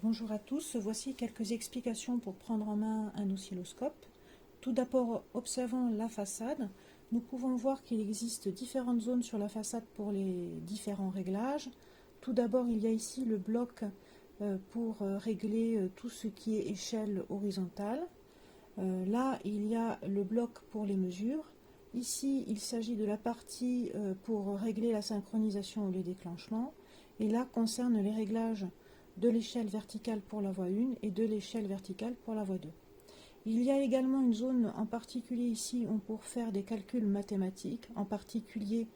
Bonjour à tous, voici quelques explications pour prendre en main un oscilloscope. Tout d'abord, observons la façade. Nous pouvons voir qu'il existe différentes zones sur la façade pour les différents réglages. Tout d'abord, il y a ici le bloc pour régler tout ce qui est échelle horizontale. Là, il y a le bloc pour les mesures. Ici, il s'agit de la partie pour régler la synchronisation ou les déclenchements. Et là, concerne les réglages de l'échelle verticale pour la voie 1 et de l'échelle verticale pour la voie 2. Il y a également une zone en particulier ici pour faire des calculs mathématiques, en particulier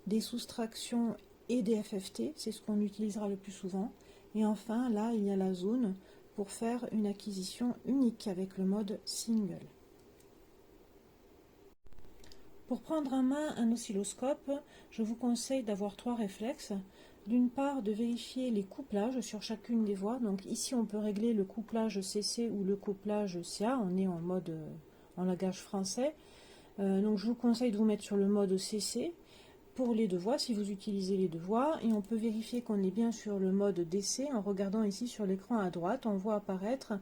des soustractions et des FFT, c'est ce qu'on utilisera le plus souvent. Et enfin, là, il y a la zone pour faire une acquisition unique avec le mode single. Pour prendre en main un oscilloscope, je vous conseille d'avoir trois réflexes. D'une part, de vérifier les couplages sur chacune des voies. Donc ici, on peut régler le couplage CC ou le couplage CA. On est en mode en langage français. Donc je vous conseille de vous mettre sur le mode CC pour les deux voies, si vous utilisez les deux voies. Et on peut vérifier qu'on est bien sur le mode DC en regardant ici sur l'écran à droite. On voit apparaître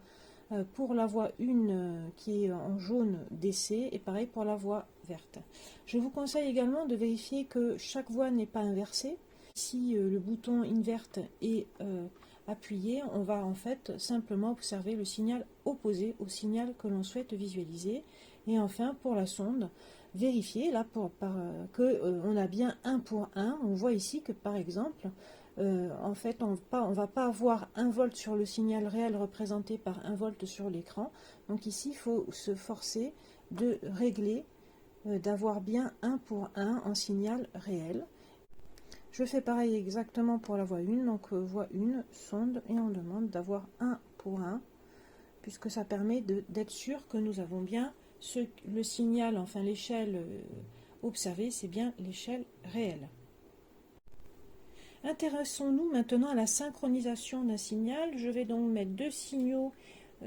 pour la voie 1 qui est en jaune DC et pareil pour la voie verte. Je vous conseille également de vérifier que chaque voie n'est pas inversée. Si le bouton invert est appuyé, on va en fait simplement observer le signal opposé au signal que l'on souhaite visualiser. Et enfin, pour la sonde, vérifier là qu'on a bien 1 pour 1. On voit ici que par exemple, en fait, on ne va pas avoir 1 volt sur le signal réel représenté par 1 volt sur l'écran. Donc ici, il faut se forcer de régler, d'avoir bien 1 pour 1 en signal réel. Je fais pareil exactement pour la voie 1, donc voie 1, sonde, et on demande d'avoir 1 pour 1, puisque ça permet d'être sûr que nous avons bien le signal, enfin l'échelle observée, c'est bien l'échelle réelle. Intéressons-nous maintenant à la synchronisation d'un signal. Je vais donc mettre deux signaux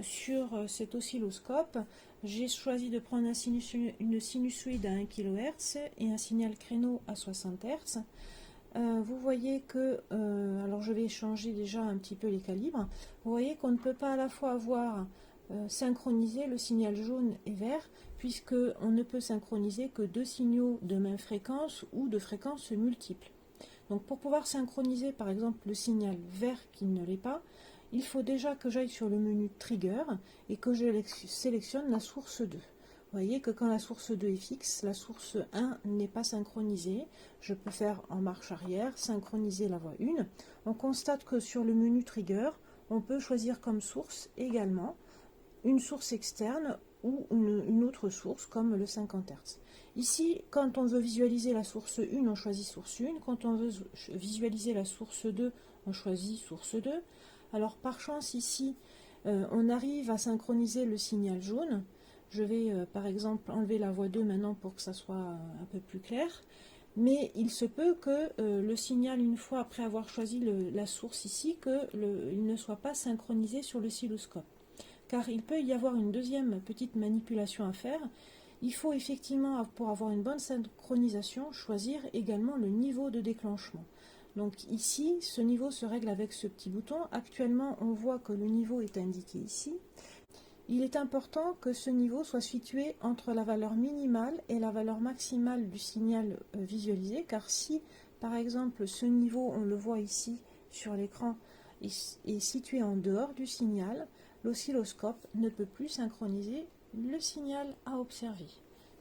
sur cet oscilloscope. J'ai choisi de prendre une sinusoïde à 1 kHz et un signal créneau à 60 Hz. Vous voyez que, alors je vais changer déjà un petit peu les calibres, vous voyez qu'on ne peut pas à la fois avoir synchronisé le signal jaune et vert, puisque on ne peut synchroniser que deux signaux de même fréquence ou de fréquences multiples. Donc pour pouvoir synchroniser par exemple le signal vert qui ne l'est pas, il faut déjà que j'aille sur le menu Trigger et que je sélectionne la source 2. Vous voyez que quand la source 2 est fixe, la source 1 n'est pas synchronisée. Je peux faire en marche arrière, synchroniser la voie 1. On constate que sur le menu Trigger, on peut choisir comme source également une source externe ou une autre source comme le 50 Hz. Ici, quand on veut visualiser la source 1, on choisit source 1. Quand on veut visualiser la source 2, on choisit source 2. Alors par chance ici, on arrive à synchroniser le signal jaune. Je vais par exemple enlever la voie 2 maintenant pour que ça soit un peu plus clair. Mais il se peut que le signal, une fois après avoir choisi la source ici, qu'il ne soit pas synchronisé sur le oscilloscope. Car il peut y avoir une deuxième petite manipulation à faire. Il faut effectivement, pour avoir une bonne synchronisation, choisir également le niveau de déclenchement. Donc ici, ce niveau se règle avec ce petit bouton. Actuellement, on voit que le niveau est indiqué ici. Il est important que ce niveau soit situé entre la valeur minimale et la valeur maximale du signal visualisé, car si, par exemple, ce niveau, on le voit ici sur l'écran, est situé en dehors du signal, l'oscilloscope ne peut plus synchroniser le signal à observer.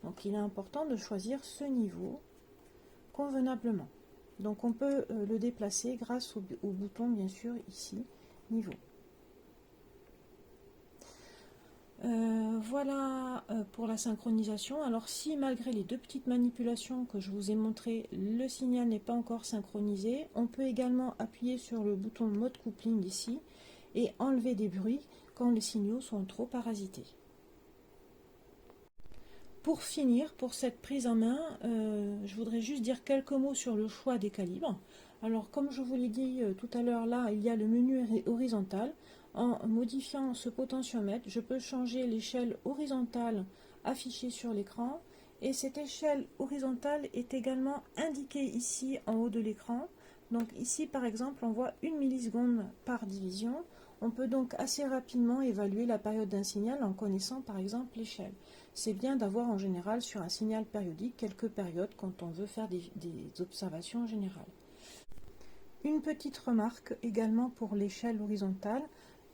Donc il est important de choisir ce niveau convenablement. Donc on peut le déplacer grâce au bouton, bien sûr, ici, niveau. Voilà pour la synchronisation. Alors si malgré les deux petites manipulations que je vous ai montrées, le signal n'est pas encore synchronisé, on peut également appuyer sur le bouton mode coupling ici et enlever des bruits quand les signaux sont trop parasités. Pour finir, pour cette prise en main, je voudrais juste dire quelques mots sur le choix des calibres. Alors comme je vous l'ai dit tout à l'heure, là il y a le menu horizontal. En modifiant ce potentiomètre, je peux changer l'échelle horizontale affichée sur l'écran. Et cette échelle horizontale est également indiquée ici en haut de l'écran. Donc ici par exemple on voit 1 milliseconde par division. On peut donc assez rapidement évaluer la période d'un signal en connaissant par exemple l'échelle. C'est bien d'avoir en général sur un signal périodique quelques périodes quand on veut faire des observations générales. Une petite remarque également pour l'échelle horizontale.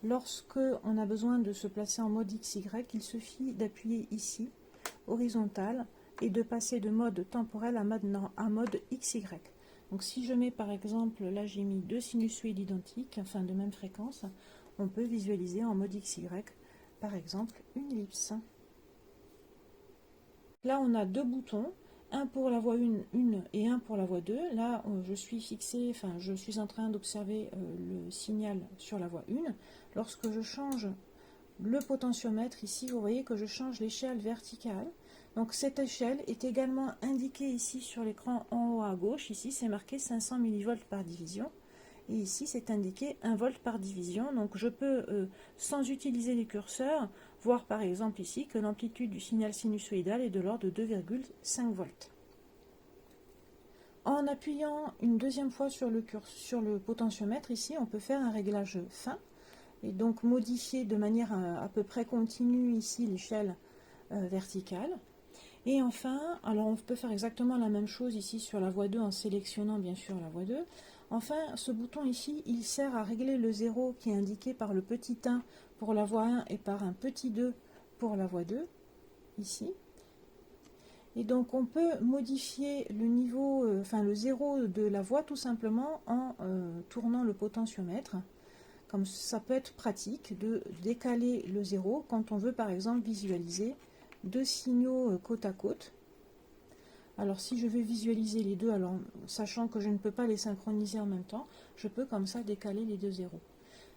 Lorsque on a besoin de se placer en mode XY, il suffit d'appuyer ici, horizontal, et de passer de mode temporel à mode XY. Donc si je mets par exemple, là j'ai mis deux sinusoïdes identiques, enfin de même fréquence, on peut visualiser en mode XY, par exemple une ellipse. Là on a deux boutons, un pour la voie 1 et un pour la voie 2. Là je suis fixé, enfin je suis en train d'observer le signal sur la voie 1. Lorsque je change le potentiomètre, ici vous voyez que je change l'échelle verticale. Donc cette échelle est également indiquée ici sur l'écran en haut à gauche. Ici c'est marqué 500 mV par division. Et ici c'est indiqué 1 volt par division. Donc je peux, sans utiliser les curseurs, voir par exemple ici que l'amplitude du signal sinusoïdal est de l'ordre de 2,5 volts. En appuyant une deuxième fois sur le potentiomètre, ici on peut faire un réglage fin et donc modifier de manière à peu près continue ici l'échelle verticale. Et enfin, alors on peut faire exactement la même chose ici sur la voie 2 en sélectionnant bien sûr la voie 2. Enfin, ce bouton ici, il sert à régler le 0 qui est indiqué par le petit 1 pour la voie 1 et par un petit 2 pour la voie 2, ici. Et donc on peut modifier le niveau, enfin le 0 de la voie tout simplement en tournant le potentiomètre. Comme ça peut être pratique de décaler le 0 quand on veut par exemple visualiser deux signaux côte à côte. Alors si je veux visualiser les deux, alors sachant que je ne peux pas les synchroniser en même temps, je peux comme ça décaler les deux zéros.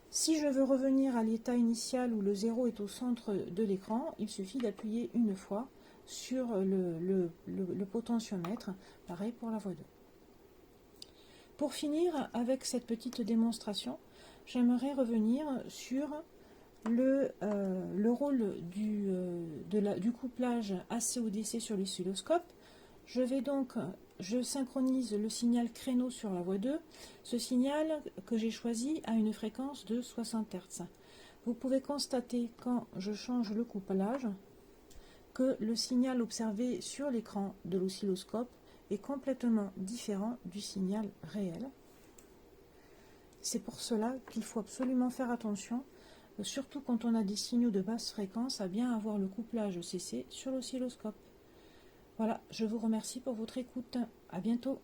Si je veux revenir à l'état initial où le 0 est au centre de l'écran, il suffit d'appuyer une fois sur le potentiomètre, pareil pour la voie 2. Pour finir avec cette petite démonstration, j'aimerais revenir sur le rôle du couplage AC-ODC sur l'oscilloscope. Je synchronise le signal créneau sur la voie 2. Ce signal que j'ai choisi a une fréquence de 60 Hz. Vous pouvez constater quand je change le couplage que le signal observé sur l'écran de l'oscilloscope est complètement différent du signal réel. C'est pour cela qu'il faut absolument faire attention, surtout quand on a des signaux de basse fréquence, à bien avoir le couplage CC sur l'oscilloscope. Voilà, je vous remercie pour votre écoute. À bientôt.